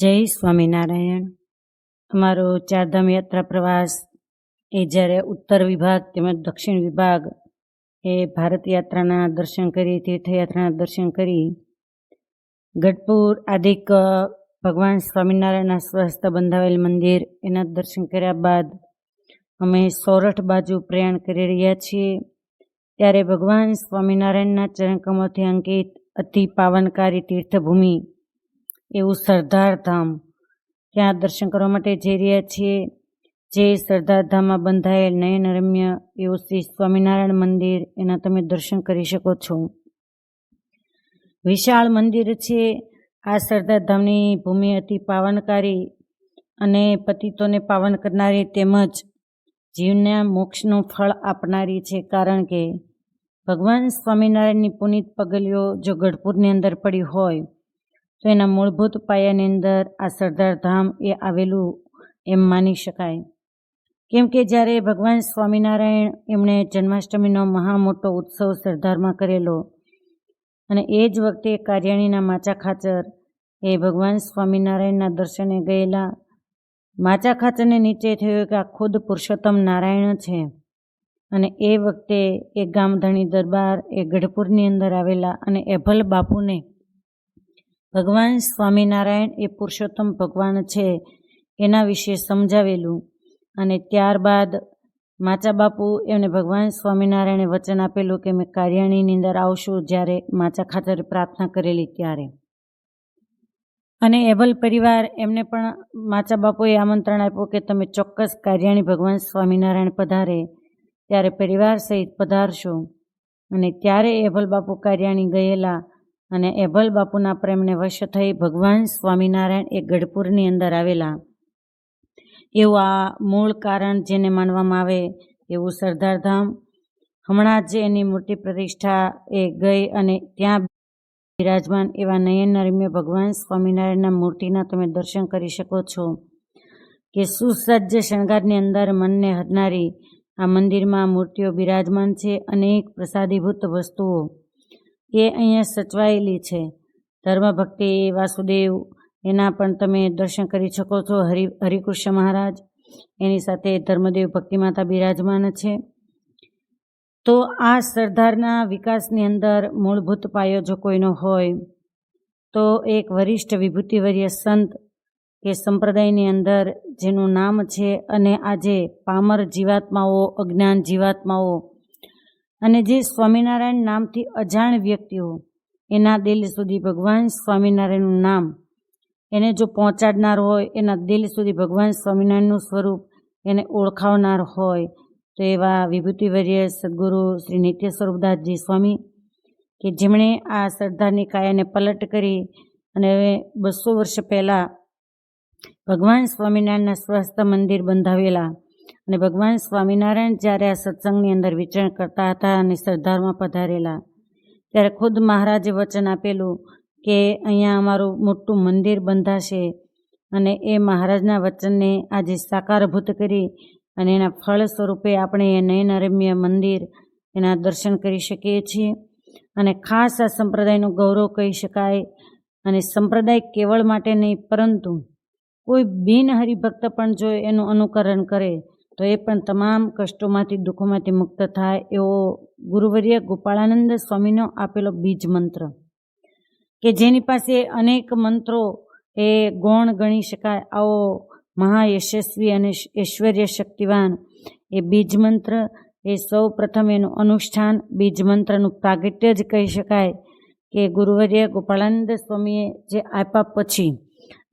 જય સ્વામિનારાયણ. અમારો ચારધામ યાત્રા પ્રવાસ એ જ્યારે ઉત્તર વિભાગ તેમજ દક્ષિણ વિભાગ એ ભારત યાત્રાના દર્શન કરી, તીર્થયાત્રાના દર્શન કરી, ગઢપુર આદિક ભગવાન સ્વામિનારાયણના સ્વહસ્ત બંધાવેલ મંદિર એના દર્શન કર્યા બાદ અમે સોરઠ બાજુ પ્રયાણ કરી રહ્યા છીએ. ત્યારે ભગવાન સ્વામિનારાયણના ચરણકમળથી અંકિત અતિ પાવનકારી તીર્થભૂમિ એવું સરદાર ધામ, ત્યાં દર્શન કરવા માટે જઈ રહ્યા છીએ. જે સરદાર ધામમાં બંધાયેલ નયનરમ્ય એવું શ્રી સ્વામિનારાયણ મંદિર, એના તમે દર્શન કરી શકો છો. વિશાળ મંદિર છે. આ સરદાર ધામની ભૂમિ અતિ પાવનકારી અને પતિતોને પાવન કરનારી તેમજ જીવના મોક્ષનું ફળ આપનારી છે. કારણ કે ભગવાન સ્વામિનારાયણની પુનિત પગલીઓ જો ગઢપુરની અંદર પડી હોય તો એના મૂળભૂત પાયાની અંદર આ સરદાર ધામ એ આવેલું એમ માની શકાય. કેમ કે જ્યારે ભગવાન સ્વામિનારાયણ એમણે જન્માષ્ટમીનો મહા મોટો ઉત્સવ સરદારમાં કરેલો અને એ જ વખતે કાર્યાણીના માચા ખાચર એ ભગવાન સ્વામિનારાયણના દર્શને ગયેલા. માચા ખાચરને નીચે થયું કે આ ખુદ પુરુષોત્તમ નારાયણ છે. અને એ વખતે એ ગામધણી દરબાર એ ગઢપુરની અંદર આવેલા અને એભલ બાપુને ભગવાન સ્વામિનારાયણ એ પુરુષોત્તમ ભગવાન છે એના વિશે સમજાવેલું. અને ત્યારબાદ માચા બાપુ એમને ભગવાન સ્વામિનારાયણે વચન આપેલું કે મેં કાર્યાણીની અંદર આવશું જ્યારે માચા ખાતર પ્રાર્થના કરેલી ત્યારે. અને એભલ પરિવાર એમને પણ માચા બાપુએ આમંત્રણ આપ્યું કે તમે ચોક્કસ કાર્યાણી ભગવાન સ્વામિનારાયણ પધારે ત્યારે પરિવાર સહિત પધારશો. અને ત્યારે એભલ બાપુ કાર્યાણી ગયેલા અને એભલ બાપુના પ્રેમને વશ થઈ ભગવાન સ્વામિનારાયણ એ ગઢપુરની અંદર આવેલા. એવું આ મૂળ કારણ જેને માનવામાં આવે એવું સરદાર ધામ. હમણાં જ એની મૂર્તિ પ્રતિષ્ઠા એ ગઈ અને ત્યાં બિરાજમાન એવા નયનરમ્ય ભગવાન સ્વામિનારાયણના મૂર્તિના તમે દર્શન કરી શકો છો કે સુસજ્જ શણગારની અંદર મનને હરનારી આ મંદિરમાં મૂર્તિઓ બિરાજમાન છે. અનેક પ્રસાદીભૂત વસ્તુઓ એ અહીંયા સચવાયેલી છે. ધર્મ ભક્તિ વાસુદેવ એના પણ તમે દર્શન કરી શકો છો. હરિકૃષ્ણ મહારાજ એની સાથે ધર્મદેવ ભક્તિમાતા બિરાજમાન છે. તો આ સરદારના વિકાસની અંદર મૂળભૂત પાયો જો કોઈનો હોય તો એક વરિષ્ઠ વિભૂતિવર્ય સંત કે સંપ્રદાયની અંદર જેનું નામ છે અને આજે પામર જીવાત્માઓ, અજ્ઞાન જીવાત્માઓ અને જે સ્વામિનારાયણ નામથી અજાણ વ્યક્તિઓ એના દિલ સુધી ભગવાન સ્વામિનારાયણનું નામ એને જો પહોંચાડનાર હોય, એના દિલ સુધી ભગવાન સ્વામિનારાયણનું સ્વરૂપ એને ઓળખાવનાર હોય તો એવા વિભૂતિવર્ય સદગુરુ શ્રી નિત્ય સ્વરૂપદાસજી સ્વામી કે જેમણે આ સરદારની કાયાને પલટ કરી અને હવે 200 વર્ષ પહેલાં ભગવાન સ્વામિનારાયણના સ્વસ્થ મંદિર બંધાવેલા. અને ભગવાન સ્વામિનારાયણ જ્યારે આ સત્સંગની અંદર વિચરણ કરતા હતા અને સરદારમાં પધારેલા ત્યારે ખુદ મહારાજે વચન આપેલું કે અહીંયા અમારું મોટું મંદિર બંધાશે. અને એ મહારાજના વચનને આજે સાકારભૂત કરી અને એના ફળ સ્વરૂપે આપણે એ નયનરમ્ય મંદિર એના દર્શન કરી શકીએ છીએ. અને ખાસ આ સંપ્રદાયનું ગૌરવ કહી શકાય. અને સંપ્રદાય કેવળ માટે નહીં પરંતુ કોઈ બિન હરિભક્ત પણ જો એનું અનુકરણ કરે તો એ પણ તમામ કષ્ટોમાંથી, દુઃખોમાંથી મુક્ત થાય એવો ગુરુવર્ય ગોપાળાનંદ સ્વામીનો આપેલો બીજ મંત્ર કે જેની પાસે અનેક મંત્રો એ ગૌણ ગણી શકાય. આવો મહાયશસ્વી અને ઐશ્વર્ય શક્તિવાન એ બીજ મંત્ર એ સૌ પ્રથમ એનું અનુષ્ઠાન, બીજ મંત્રનું પ્રાગટ્ય જ કહી શકાય કે ગુરુવર્ય ગોપાળાનંદ સ્વામીએ જે આપ્યા પછી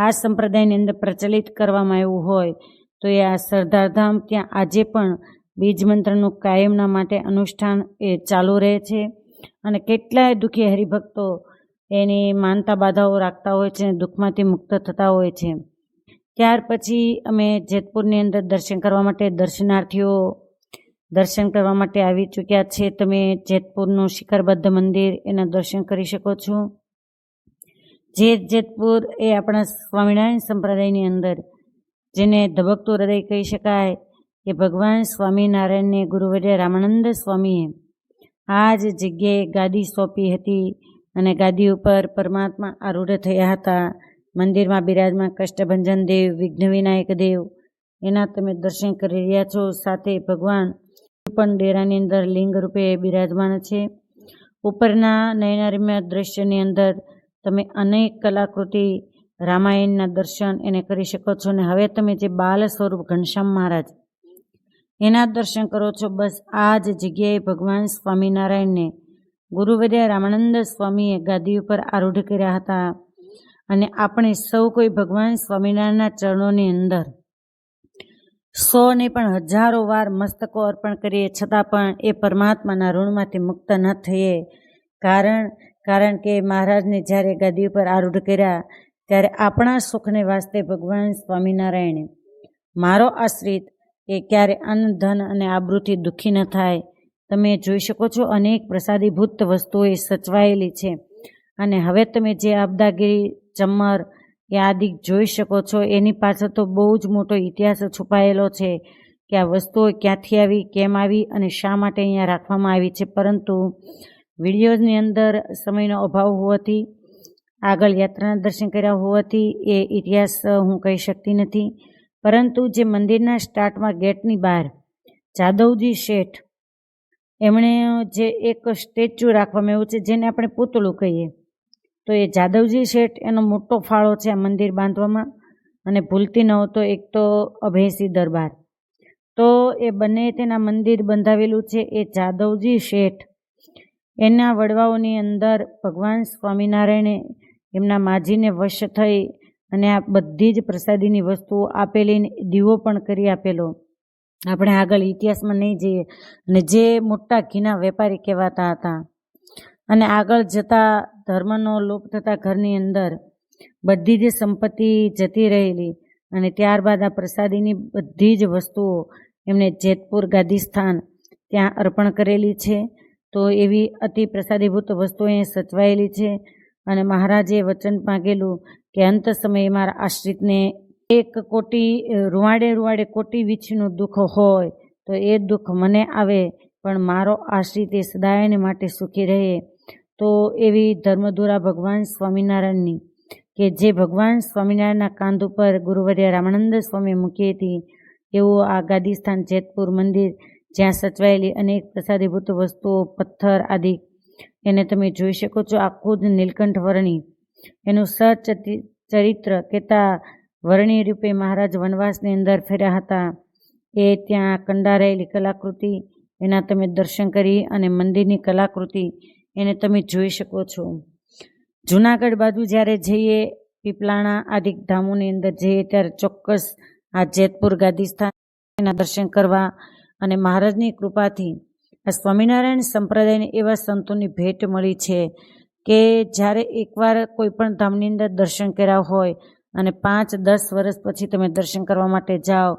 આ સંપ્રદાયની અંદર પ્રચલિત કરવામાં આવ્યું હોય તો એ આ સરદાર ધામ ત્યાં આજે પણ બીજ મંત્રનું કાયમના માટે અનુષ્ઠાન એ ચાલુ રહે છે. અને કેટલાય દુઃખી હરિભક્તો એની માનતા બાધાઓ રાખતા હોય છે અને દુઃખમાંથી મુક્ત થતા હોય છે. ત્યાર પછી અમે જેતપુરની અંદર દર્શન કરવા માટે દર્શનાર્થીઓ દર્શન કરવા માટે આવી ચૂક્યા છે. તમે જેતપુરનું શિખરબદ્ધ મંદિર એના દર્શન કરી શકો છો. જેતપુર એ આપણા સ્વામિનારાયણ સંપ્રદાયની અંદર જેને ધબકતું હૃદય કહી શકાય કે ભગવાન સ્વામિનારાયણને ગુરુવર્ય રામાનંદ સ્વામીએ આ જ જગ્યાએ ગાદી સોંપી હતી અને ગાદી ઉપર પરમાત્મા આરૂઢ થયા હતા. મંદિરમાં બિરાજમાન કષ્ટભંજન દેવ, વિઘ્ન વિનાયક દેવ, એના તમે દર્શન કરી રહ્યા છો. સાથે ભગવાન પણ ડેરાની અંદર લિંગ રૂપે બિરાજમાન છે. ઉપરના નયનારમ્ય દ્રશ્યની અંદર તમે અનેક કલાકૃતિ રામાયણના દર્શન એને કરી શકો છો. અને હવે તમે જે બાલ સ્વરૂપ ઘનશ્યામ મહારાજ એના દર્શન કરો છો. બસ આ જ જગ્યાએ ભગવાન સ્વામિનારાયણને ગુરુવર્ય રામાનંદ સ્વામીએ ગાદી ઉપર આરૂઢ કર્યા હતા. અને આપણે સૌ કોઈ ભગવાન સ્વામિનારાયણના ચરણોની અંદર 100 ને પણ હજારો વાર મસ્તકો અર્પણ કરીએ છતાં પણ એ પરમાત્માના ઋણમાંથી મુક્ત ન થઈએ. કારણ કે મહારાજને જ્યારે ગાદી ઉપર આરૂઢ કર્યા ત્યારે આપણા સુખને વાસ્તે ભગવાન સ્વામિનારાયણે મારો આશ્રિત એ ક્યારે અન્ન ધન અને આબરૂથી દુઃખી ન થાય. તમે જોઈ શકો છો અનેક પ્રસાદીભૂત વસ્તુઓ એ સચવાયેલી છે. અને હવે તમે જે આપદાગીરી ચમર એ આદિ જોઈ શકો છો એની પાછળ તો બહુ જ મોટો ઇતિહાસ છુપાયેલો છે કે આ વસ્તુઓ ક્યાંથી આવી, કેમ આવી અને શા માટે અહીંયા રાખવામાં આવી છે. પરંતુ વિડીયોની અંદર સમયનો અભાવ હોવાથી, આગળ યાત્રાના દર્શન કર્યા હોવાથી એ ઇતિહાસ હું કહી શકતી નથી. પરંતુ જે મંદિરના સ્ટાર્ટમાં ગેટની બહાર જાદવજી શેઠ એમણે જે એક સ્ટેચ્યુ રાખવામાં આવ્યું છે જેને આપણે પૂતળું કહીએ, તો એ જાદવજી શેઠ એનો મોટો ફાળો છે આ મંદિર બાંધવામાં. અને ભૂલતી ન હો તો એક તો અભયસિંહ દરબાર, તો એ બંને તેના મંદિર બંધાવેલું છે. એ જાદવજી શેઠ એના વડવાઓની અંદર ભગવાન સ્વામિનારાયણે એમના માજીને વશ થઈ અને આ બધી જ પ્રસાદીની વસ્તુઓ આપેલી, દીવો પણ કરી આપેલો. આપણે આગળ ઇતિહાસમાં નહીં જઈએ. અને જે મોટા ઘીના વેપારી કહેવાતા હતા. અને આગળ જતા ધર્મનો લોપ થતા ઘરની અંદર બધી જ સંપત્તિ જતી રહેલી. અને ત્યારબાદ આ પ્રસાદીની બધી જ વસ્તુઓ એમને જેતપુર ગાદીસ્થાન ત્યાં અર્પણ કરેલી છે. તો એવી અતિ પ્રસાદીભૂત વસ્તુઓ એ સચવાયેલી છે. અને મહારાજે વચન માંગેલું કે અંત સમયે મારા આશ્રિતને 1 કોટી રૂવાડે કોટી વીછનું દુઃખ હોય તો એ દુઃખ મને આવે, પણ મારો આશ્રિત એ સદાયને માટે સુખી રહે. તો એવી ધર્મધુરા ભગવાન સ્વામિનારાયણની કે જે ભગવાન સ્વામિનારાયણના કાંધ ઉપર ગુરુવર્ય રામાનંદ સ્વામી મૂકી હતી, એવું આ ગાદીસ્થાન જેતપુર મંદિર જ્યાં સચવાયેલી અનેક પ્રસાદીભૂત વસ્તુઓ, પથ્થર આદિ એને તમે જોઈ શકો છો. આખું જ નીલકંઠ વર્ણી એનું સચરિત્ર કહેતા વર્ણી રૂપે મહારાજ વનવાસની અંદર ફેર્યા હતા. એ ત્યાં કંડારાયેલી કલાકૃતિ એના તમે દર્શન કરી અને મંદિરની કલાકૃતિ એને તમે જોઈ શકો છો. જૂનાગઢ બાજુ જ્યારે જઈએ, પીપલાણા આદિક ધામોની અંદર જઈએ ત્યારે ચોક્કસ આ જેતપુર ગાદીસ્થાન એના દર્શન કરવા. અને મહારાજની કૃપાથી આ સ્વામિનારાયણ સંપ્રદાયને એવા સંતોની ભેટ મળી છે કે જ્યારે એકવાર કોઈ પણ ધામની અંદર દર્શન કર્યા હોય અને 5-10 વર્ષ પછી તમે દર્શન કરવા માટે જાઓ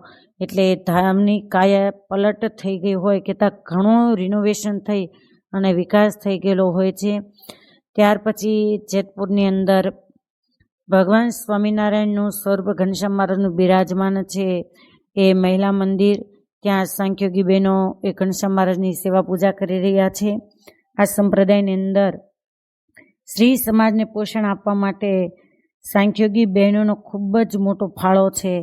એટલે ધામની કાયા પલટ થઈ ગઈ હોય કે ત્યાં ઘણું રિનોવેશન થઈ અને વિકાસ થઈ ગયેલો હોય છે. ત્યાર પછી જેતપુરની અંદર ભગવાન સ્વામિનારાયણનું સ્વરૂપ ઘનશ્યામ મહારાજનું બિરાજમાન છે. એ મહિલા મંદિર, ત્યાં સાંખ્યોગી બહેનો એ ઘનશ્યામ મહારાજની સેવા પૂજા કરી રહ્યા છે. આ સંપ્રદાયની અંદર સ્ત્રી સમાજને પોષણ આપવા માટે સાંખ્યોગી બહેનોનો ખૂબ જ મોટો ફાળો છે.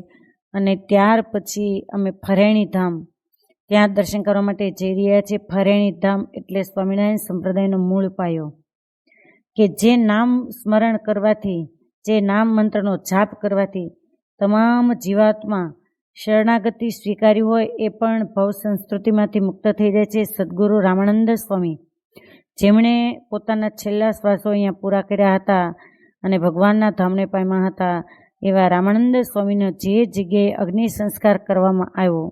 અને ત્યાર પછી અમે ફરેણી ધામ ત્યાં દર્શન કરવા માટે જઈ રહ્યા છીએ. ફરેણી ધામ એટલે સ્વામિનારાયણ સંપ્રદાયનો મૂળ પાયો કે જે નામ સ્મરણ કરવાથી, જે નામ મંત્રનો જાપ કરવાથી તમામ જીવાત્મા શરણાગતિ સ્વીકારી હોય એ પણ ભવ સંસ્કૃતિમાંથી મુક્ત થઈ જાય છે. સદગુરુ રામાનંદ સ્વામી જેમણે પોતાના છેલ્લા શ્વાસો અહીંયા પૂરા કર્યા હતા અને ભગવાનના ધામને પામ્યા હતા, એવા રામાનંદ સ્વામીનો જે જગ્યાએ અગ્નિ સંસ્કાર કરવામાં આવ્યો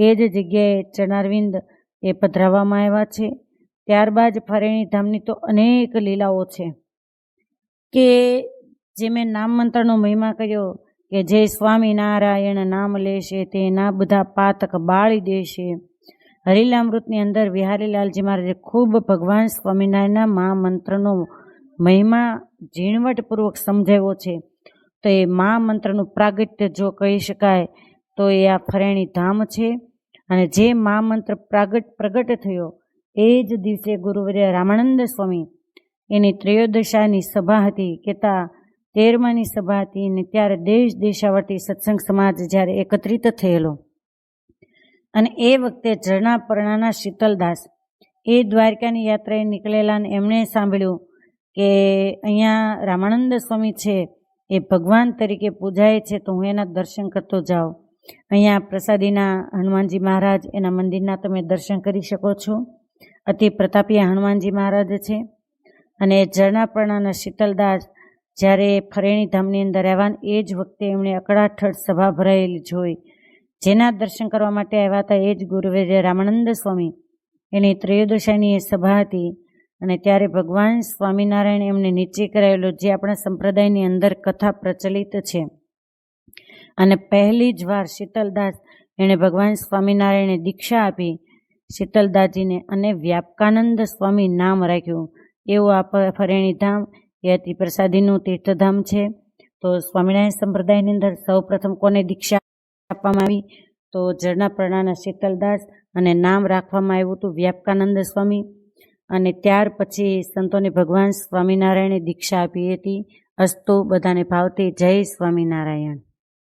એ જ જગ્યાએ ચરણારવિંદ એ પધરાવવામાં આવ્યા છે. ત્યારબાદ ફરેણી ધામની તો અનેક લીલાઓ છે કે જે મેં નામ મંત્રનો મહિમા કહ્યો કે જે સ્વામિનારાયણ નામ લેશે તેના બધા પાતક બાળી દેશે. હરિલામૃતની અંદર વિહારીલાલજી મહારાજે ખૂબ ભગવાન સ્વામિનારાયણના મહામંત્રનો મહિમા ઝીણવટપૂર્વક સમજાવ્યો છે. તો એ મહામંત્રનું પ્રાગટ્ય જો કહી શકાય તો એ આ ફરેણી ધામ છે. અને જે મહામંત્ર પ્રગટ થયો એ જ દિવસે ગુરુવર્ય રામાનંદ સ્વામી એની ત્રયોદશાની સભા હતી કહેતા 13માની સભા હતી અને ત્યારે દેશ દેશાવર્તી સત્સંગ સમાજ જ્યારે એકત્રિત થયેલો અને એ વખતે ઝરણાપરણાના શીતલદાસ એ દ્વારકાની યાત્રાએ નીકળેલા અને એમણે સાંભળ્યું કે અહીંયા રામાનંદ સ્વામી છે એ ભગવાન તરીકે પૂજાય છે, તો હું એના દર્શન કરતો જાઉં. અહીંયા પ્રસાદીના હનુમાનજી મહારાજ એના મંદિરના તમે દર્શન કરી શકો છો. અતિ પ્રતાપી હનુમાનજી મહારાજ છે. અને ઝરણાપરણાના શીતલદાસ જ્યારે ફરેણી ધામની અંદર આવ્યા એ જ વખતે એમણે અકળાઠઠ સભા ભરાયેલી જોઈ. જેના દર્શન કરવા માટે આવ્યા હતા એ જ ગુરુવેર રામાનંદ સ્વામી, એની ત્રયોદશાની એ સભા હતી. અને ત્યારે ભગવાન સ્વામિનારાયણ એમને નીચે કરાયેલો, જે આપણા સંપ્રદાયની અંદર કથા પ્રચલિત છે. અને પહેલી જ વાર શીતલદાસ એણે ભગવાન સ્વામિનારાયણે દીક્ષા આપી શીતલદાસજીને અને વ્યાપકાનંદ સ્વામી નામ રાખ્યું. એવું આ ફરેણી ધામ એ અતિ પ્રસાદીનું તીર્થધામ છે. તો સ્વામિનારાયણ સંપ્રદાયની અંદર સૌ પ્રથમ કોને દીક્ષા આપવામાં આવી? તો ઝરણાપરણાના શીતલદાસ, અને નામ રાખવામાં આવ્યું હતું વ્યાપકાનંદ સ્વામી. અને ત્યાર પછી સંતોને ભગવાન સ્વામિનારાયણે દીક્ષા આપી હતી. અસ્તુ, બધાને ભાવતી જય સ્વામિનારાયણ.